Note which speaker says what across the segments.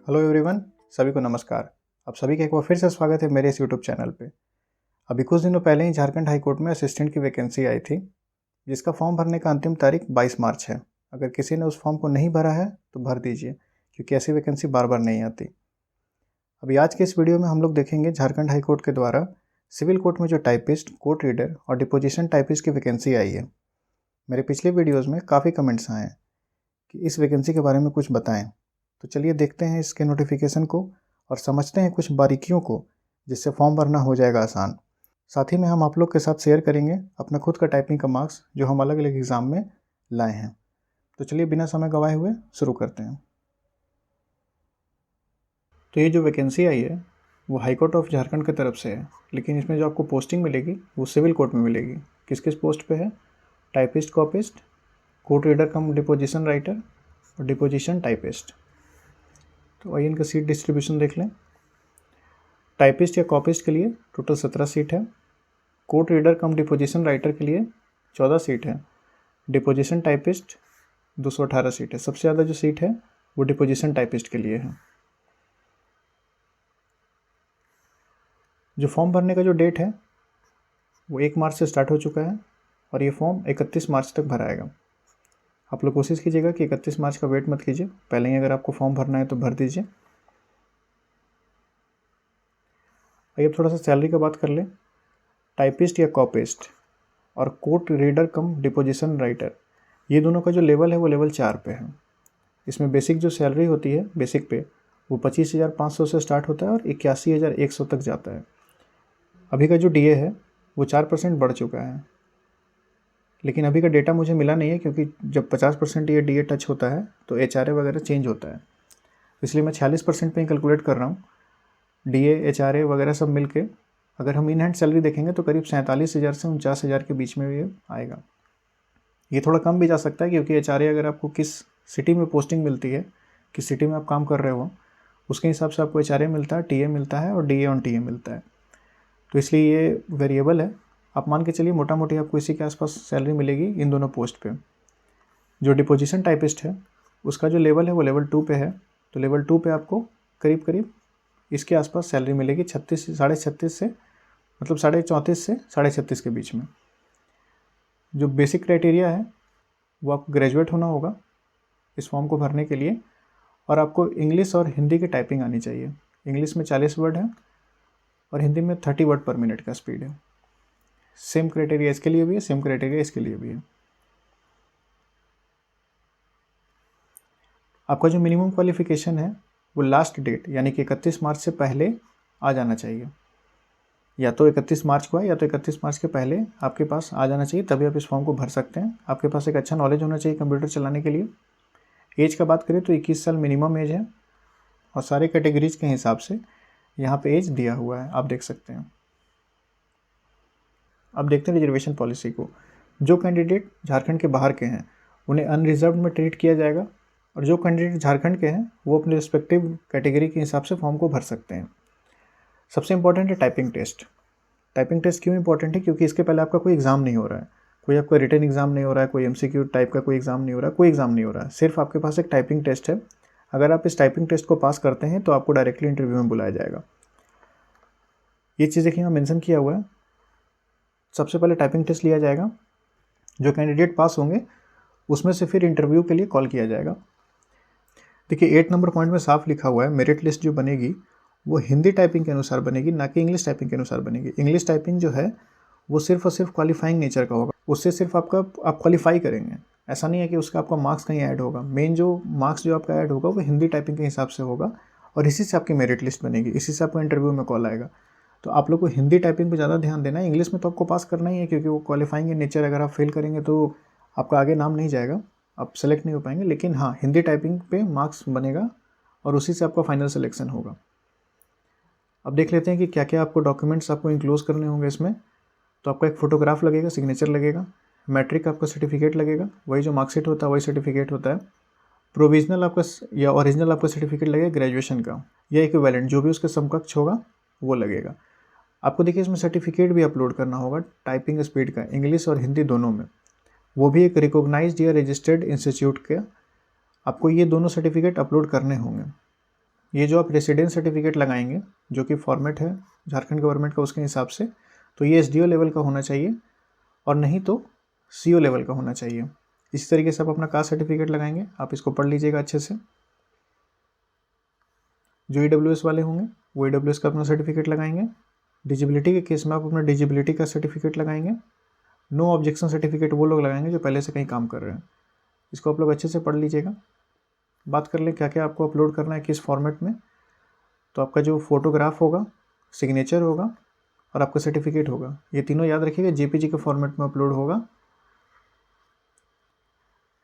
Speaker 1: Hello everyone, सभी को नमस्कार। आप सभी का एक बार फिर से स्वागत है मेरे इस यूट्यूब चैनल पे। अभी कुछ दिनों पहले ही झारखंड हाई कोर्ट में असिस्टेंट की वैकेंसी आई थी, जिसका फॉर्म भरने का अंतिम तारीख 22 मार्च है। अगर किसी ने उस फॉर्म को नहीं भरा है तो भर दीजिए, क्योंकि ऐसी वैकेंसी बार बार नहीं आती। अभी आज के इस वीडियो में हम लोग देखेंगे झारखंड हाई कोर्ट के द्वारा सिविल कोर्ट में जो टाइपिस्ट, कोर्ट रीडर और डिपोजिशन टाइपिस्ट की वैकेंसी आई है। मेरे पिछले वीडियोज़ में काफ़ी कमेंट्स आए हैं कि इस वैकेंसी के बारे में कुछ बताएं। तो चलिए देखते हैं इसके नोटिफिकेशन को और समझते हैं कुछ बारीकियों को, जिससे फॉर्म भरना हो जाएगा आसान। साथ ही में हम आप लोग के साथ शेयर करेंगे अपना खुद का टाइपिंग का मार्क्स जो हम अलग अलग एग्ज़ाम में लाए हैं। तो चलिए बिना समय गवाए हुए शुरू करते हैं। तो ये जो वैकेंसी आई है वो हाई कोर्ट ऑफ झारखंड की तरफ से है, लेकिन इसमें जो आपको पोस्टिंग मिलेगी वो सिविल कोर्ट में मिलेगी। किस किस पोस्ट पे है? Typist, copyist, court reader cum deposition writer और डिपोजिशन टाइपिस्ट। तो आइए इनका सीट डिस्ट्रीब्यूशन देख लें। टाइपिस्ट या कॉपिस्ट के लिए टोटल 17 सीट है। Court reader cum deposition writer के लिए 14 सीट है। डिपोजिशन टाइपिस्ट 218 सीट है। सबसे ज़्यादा जो सीट है वो डिपोजिशन टाइपिस्ट के लिए है। जो फॉर्म भरने का जो डेट है वो 1 मार्च से स्टार्ट हो चुका है और ये फॉर्म 31 मार्च तक भराएगा। आप लोग कोशिश कीजिएगा कि 31 मार्च का वेट मत कीजिए, पहले ही अगर आपको फॉर्म भरना है तो भर दीजिए। आइए अब थोड़ा सा सैलरी का बात कर लें। टाइपिस्ट या कॉपिस्ट और court reader cum deposition writer, ये दोनों का जो लेवल है वो लेवल 4 पे है। इसमें बेसिक जो सैलरी होती है, बेसिक पे, वो 25,500 से स्टार्ट होता है और 81,100 तक जाता है। अभी का जो डीए है वो 4% बढ़ चुका है, लेकिन अभी का डेटा मुझे मिला नहीं है, क्योंकि जब 50% ये डीए टच होता है तो एचआरए वगैरह चेंज होता है, इसलिए मैं 46% पे ही कैलकुलेट कर रहा हूँ। डीए, एचआरए वगैरह सब मिलके अगर हम इन हैंड सैलरी देखेंगे तो करीब 47,000 से 49,000 के बीच में ये आएगा। ये थोड़ा कम भी जा सकता है, क्योंकि एचआरए अगर आपको किस सिटी में पोस्टिंग मिलती है, किस सिटी में आप काम कर रहे हो, उसके हिसाब से आपको एचआरए मिलता है, टीए मिलता है और डीए ऑन टीए मिलता है। तो इसलिए ये वेरिएबल है। आप मान के चलिए मोटा मोटी आपको इसी के आसपास सैलरी मिलेगी इन दोनों पोस्ट पे। जो डिपोजिशन टाइपिस्ट है उसका जो लेवल है वो लेवल 2 पे है, तो लेवल 2 पे आपको करीब करीब इसके आसपास सैलरी मिलेगी 36 से मतलब 34.5 से 36.5 के बीच में। जो बेसिक क्राइटेरिया है वो आपको ग्रेजुएट होना होगा इस फॉर्म को भरने के लिए, और आपको इंग्लिश और हिंदी की टाइपिंग आनी चाहिए। इंग्लिश में 40 वर्ड है और हिंदी में 30 वर्ड पर मिनट का स्पीड है। सेम क्राइटेरिया इसके लिए भी है, सेम क्राइटेरिया इसके लिए भी है। आपका जो मिनिमम क्वालिफिकेशन है वो लास्ट डेट यानी कि 31 मार्च से पहले आ जाना चाहिए। या तो 31 मार्च को है या तो 31 मार्च के पहले आपके पास आ जाना चाहिए, तभी आप इस फॉर्म को भर सकते हैं। आपके पास एक अच्छा नॉलेज होना चाहिए कंप्यूटर चलाने के लिए। एज का बात करें तो 21 साल मिनिमम एज है और सारे कैटेगरीज के हिसाब से यहाँ पे एज दिया हुआ है, आप देख सकते हैं। अब देखते हैं रिजर्वेशन पॉलिसी को। जो कैंडिडेट झारखंड के बाहर के हैं उन्हें अनरिजर्व में ट्रीट किया जाएगा, और जो कैंडिडेट झारखंड के हैं वो अपने रिस्पेक्टिव कैटेगरी के हिसाब से फॉर्म को भर सकते हैं। सबसे इंपॉर्टेंट है टाइपिंग टेस्ट। टाइपिंग टेस्ट क्यों इंपॉर्टेंट है? क्योंकि इसके पहले आपका कोई एग्ज़ाम नहीं हो रहा है, कोई आपका रिटन एग्ज़ाम नहीं हो रहा है, कोई एमसीक्यू टाइप का कोई एग्ज़ाम नहीं हो रहा है, कोई एग्ज़ाम नहीं हो रहा है, सिर्फ आपके पास एक टाइपिंग टेस्ट है। अगर आप इस टाइपिंग टेस्ट को पास करते हैं तो आपको डायरेक्टली इंटरव्यू में बुलाया जाएगा। ये चीज़ देखिए यहाँ मेंशन किया हुआ है। सबसे पहले टाइपिंग टेस्ट लिया जाएगा, जो कैंडिडेट पास होंगे उसमें से फिर इंटरव्यू के लिए कॉल किया जाएगा। देखिए 8 नंबर पॉइंट में साफ लिखा हुआ है, मेरिट लिस्ट जो बनेगी वो हिंदी टाइपिंग के अनुसार बनेगी, ना कि इंग्लिश टाइपिंग के अनुसार बनेगी। इंग्लिश टाइपिंग जो है वो सिर्फ और सिर्फ क्वालिफाइंग नेचर का होगा, उससे सिर्फ आप क्वालिफाई करेंगे। ऐसा नहीं है कि उसका आपका मार्क्स कहीं ऐड होगा। मेन जो मार्क्स जो आपका ऐड होगा वो हिंदी टाइपिंग के हिसाब से होगा, और इसी से आपकी मेरिट लिस्ट बनेगी, इसी से आपको इंटरव्यू में कॉल आएगा। तो आप लोग को हिंदी टाइपिंग पे ज़्यादा ध्यान देना है। इंग्लिश में तो आपको पास करना ही है, क्योंकि वो क्वालिफाइंग नेचर, अगर आप फेल करेंगे तो आपका आगे नाम नहीं जाएगा, आप सेलेक्ट नहीं हो पाएंगे। लेकिन हाँ, हिंदी टाइपिंग पे मार्क्स बनेगा और उसी से आपका फाइनल सिलेक्शन होगा। अब देख लेते हैं कि क्या क्या आपको डॉक्यूमेंट्स आपको इंक्लोज करने होंगे इसमें। तो आपका एक फ़ोटोग्राफ लगेगा, सिग्नेचर लगेगा, मैट्रिक आपका सर्टिफिकेट लगेगा, वही जो मार्कशीट होता है वही सर्टिफिकेट होता है। प्रोविजनल आपका या ओरिजिनल आपका सर्टिफिकेट लगेगा ग्रेजुएशन का, या इक्विवेलेंट जो भी उसके समकक्ष होगा वो लगेगा। आपको देखिए इसमें सर्टिफिकेट भी अपलोड करना होगा टाइपिंग स्पीड का, इंग्लिश और हिंदी दोनों में। वो भी एक रिकॉग्नाइज्ड या रजिस्टर्ड इंस्टीट्यूट के, आपको ये दोनों सर्टिफिकेट अपलोड करने होंगे। ये जो आप रेसिडेंस सर्टिफिकेट लगाएंगे जो कि फॉर्मेट है झारखंड गवर्नमेंट का उसके हिसाब से, तो ये SDO लेवल का होना चाहिए और नहीं तो CO लेवल का होना चाहिए। इसी तरीके से आप अपना कास्ट सर्टिफिकेट लगाएंगे, आप इसको पढ़ लीजिएगा अच्छे से। जो EWS वाले होंगे वो EWS का अपना सर्टिफिकेट लगाएंगे। डिजिबिलिटी के केस में आप अपना डिजिबिलिटी का सर्टिफिकेट लगाएंगे। नो ऑब्जेक्शन सर्टिफिकेट वो लोग लगाएंगे जो पहले से कहीं काम कर रहे हैं। इसको आप लोग अच्छे से पढ़ लीजिएगा। बात कर लें क्या क्या आपको अपलोड करना है किस फॉर्मेट में। तो आपका जो फोटोग्राफ होगा, सिग्नेचर होगा और आपका सर्टिफिकेट होगा, ये तीनों याद रखिएगा JPG के फॉर्मेट में अपलोड होगा।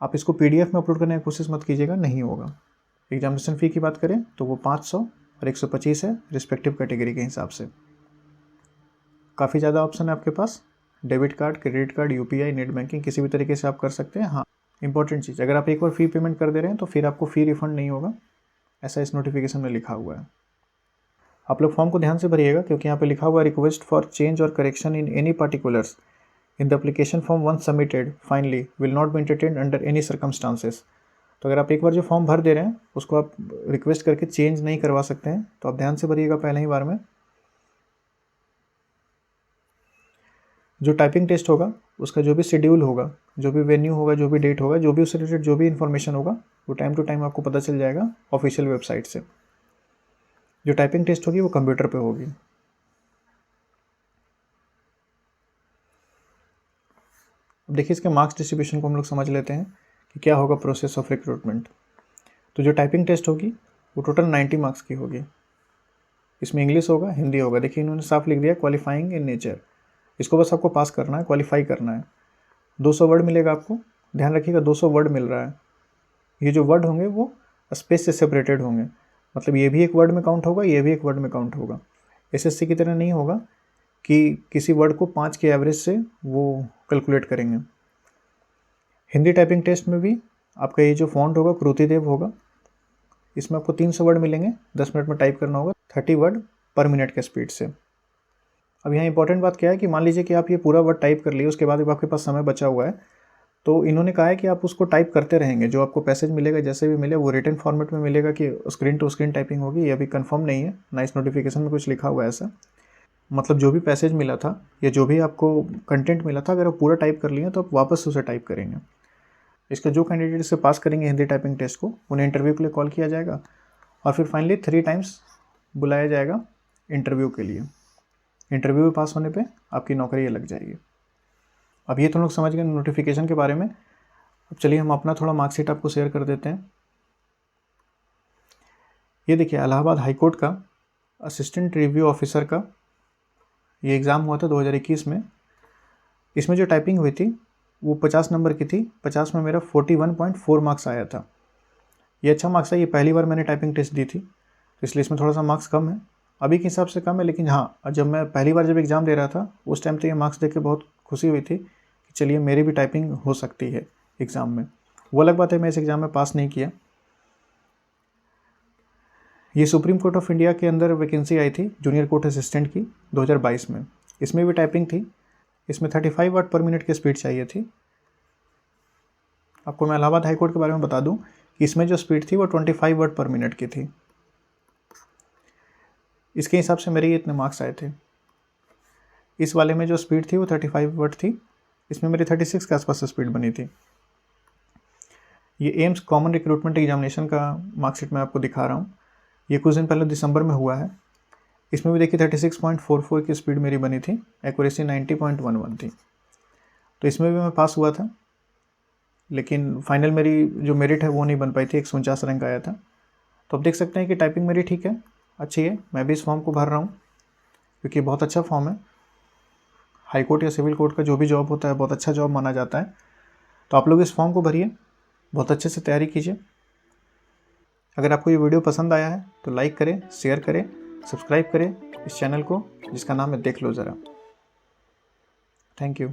Speaker 1: आप इसको PDF में अपलोड करने की कोशिश मत कीजिएगा, नहीं होगा। एग्जामिनेशन फ़ी की बात करें तो वो 500 और 125 है रिस्पेक्टिव कैटेगरी के हिसाब से। काफ़ी ज़्यादा ऑप्शन है आपके पास, debit card, credit card, UPI, net banking, किसी भी तरीके से आप कर सकते हैं। हाँ, इंपॉर्टेंट चीज़, अगर आप एक बार फ़ी पेमेंट कर दे रहे हैं तो फिर आपको फ़ी रिफंड नहीं होगा, ऐसा इस नोटिफिकेशन में लिखा हुआ है। आप लोग फॉर्म को ध्यान से भरिएगा क्योंकि यहाँ पे लिखा हुआ है रिक्वेस्ट फॉर चेंज और correction in any particulars in the application form once submitted finally will not be entertained under any circumstances. तो अगर आप एक बार जो फॉर्म भर दे रहे हैं उसको आप रिक्वेस्ट करके चेंज नहीं करवा सकते हैं, तो आप ध्यान से भरिएगा पहले ही बार में। जो टाइपिंग टेस्ट होगा उसका जो भी शेड्यूल होगा, जो भी वेन्यू होगा, जो भी डेट होगा, जो भी उससे रिलेटेड जो भी इन्फॉर्मेशन होगा वो टाइम टू टाइम आपको पता चल जाएगा ऑफिशियल वेबसाइट से। जो टाइपिंग टेस्ट होगी वो कंप्यूटर पे होगी। अब देखिए इसके मार्क्स डिस्ट्रीब्यूशन को हम लोग समझ लेते हैं कि क्या होगा प्रोसेस ऑफ रिक्रूटमेंट। तो जो टाइपिंग टेस्ट होगी वो टोटल 90 मार्क्स की होगी। इसमें इंग्लिश होगा, हिंदी होगा। देखिए इन्होंने साफ लिख दिया क्वालिफाइंग इन नेचर, इसको बस आपको पास करना है, क्वालिफाई करना है। 200 वर्ड मिलेगा आपको, ध्यान रखिएगा 200 वर्ड मिल रहा है। ये जो वर्ड होंगे वो स्पेस से सेपरेटेड होंगे, मतलब ये भी एक वर्ड में काउंट होगा, ये भी एक वर्ड में काउंट होगा। SSC की तरह नहीं होगा कि किसी वर्ड को 5 के एवरेज से वो कैलकुलेट करेंगे। हिंदी टाइपिंग टेस्ट में भी आपका ये जो फॉन्ट होगा क्रुतिदेव होगा, इसमें आपको 300 वर्ड मिलेंगे, 10 मिनट में टाइप करना होगा 30 वर्ड पर मिनट के स्पीड से। अब यहाँ इंपॉर्टेंट बात क्या है कि मान लीजिए कि आप ये पूरा वर्ड टाइप कर लिए, उसके बाद आपके पास समय बचा हुआ है, तो इन्होंने कहा है कि आप उसको टाइप करते रहेंगे। जो आपको पैसेज मिलेगा जैसे भी मिले वो रिटन फॉर्मेट में मिलेगा कि स्क्रीन टू स्क्रीन टाइपिंग होगी, ये अभी कंफर्म नहीं है ना, इस नोटिफिकेशन में कुछ लिखा हुआ है ऐसा। मतलब जो भी पैसेज मिला था या जो भी आपको कंटेंट मिला था, अगर आप पूरा टाइप कर लिए तो आप वापस उसे टाइप करेंगे। इसका जो कैंडिडेट इसे पास करेंगे हिंदी टाइपिंग टेस्ट को, उन्हें इंटरव्यू के लिए कॉल किया जाएगा और फिर फाइनली 3 टाइम्स बुलाया जाएगा इंटरव्यू के लिए। इंटरव्यू में पास होने पे आपकी नौकरी लग जाएगी। अब ये तो लोग समझ गए नोटिफिकेशन के बारे में। अब चलिए हम अपना थोड़ा मार्कशीट आपको शेयर कर देते हैं। ये देखिए इलाहाबाद हाईकोर्ट का असिस्टेंट रिव्यू ऑफिसर का ये एग्ज़ाम हुआ था 2021 में। इसमें जो टाइपिंग हुई थी वो 50 नंबर की थी। 50 में मेरा 41.4 मार्क्स आया था। ये अच्छा मार्क्स है, ये पहली बार मैंने टाइपिंग टेस्ट दी थी, तो इसलिए इसमें थोड़ा सा मार्क्स कम है, अभी के हिसाब से कम है। लेकिन हाँ, जब मैं पहली बार जब एग्ज़ाम दे रहा था उस टाइम तो ये मार्क्स देख के बहुत खुशी हुई थी कि चलिए मेरी भी टाइपिंग हो सकती है एग्ज़ाम में। वो अलग बात है मैं इस एग्ज़ाम में पास नहीं किया। ये सुप्रीम कोर्ट ऑफ इंडिया के अंदर वैकेंसी आई थी जूनियर कोर्ट असिस्टेंट की 2022 में। इसमें भी टाइपिंग थी। इसमें 35 वर्ड पर मिनट की स्पीड चाहिए थी। आपको मैं इलाहाबाद हाई कोर्ट के बारे में बता दूं कि इसमें जो स्पीड थी वो 25 वर्ड पर मिनट की थी। इसके हिसाब से मेरे ये इतने मार्क्स आए थे। इस वाले में जो स्पीड थी वो 35 वर्ड थी, इसमें मेरी 36 के आसपास स्पीड बनी थी। ये एम्स कॉमन रिक्रूटमेंट एग्जामिनेशन का मार्कशीट मैं आपको दिखा रहा हूँ। ये कुछ दिन पहले दिसंबर में हुआ है। इसमें भी देखिए 36.44 की स्पीड मेरी बनी थी, एक्यूरेसी 90.11 थी। तो इसमें भी मैं पास हुआ था, लेकिन फाइनल मेरी जो मेरिट है वो नहीं बन पाई थी, 149 रैंक आया था। तो आप देख सकते हैं कि टाइपिंग मेरी ठीक है, अच्छी है। मैं भी इस फॉर्म को भर रहा हूँ क्योंकि बहुत अच्छा फॉर्म है। हाई कोर्ट या सिविल कोर्ट का जो भी जॉब होता है बहुत अच्छा जॉब माना जाता है। तो आप लोग इस फॉर्म को भरिए, बहुत अच्छे से तैयारी कीजिए। अगर आपको ये वीडियो पसंद आया है तो लाइक करें, शेयर करें, सब्सक्राइब करें इस चैनल को जिसका नाम है देख लो ज़रा। Thank you.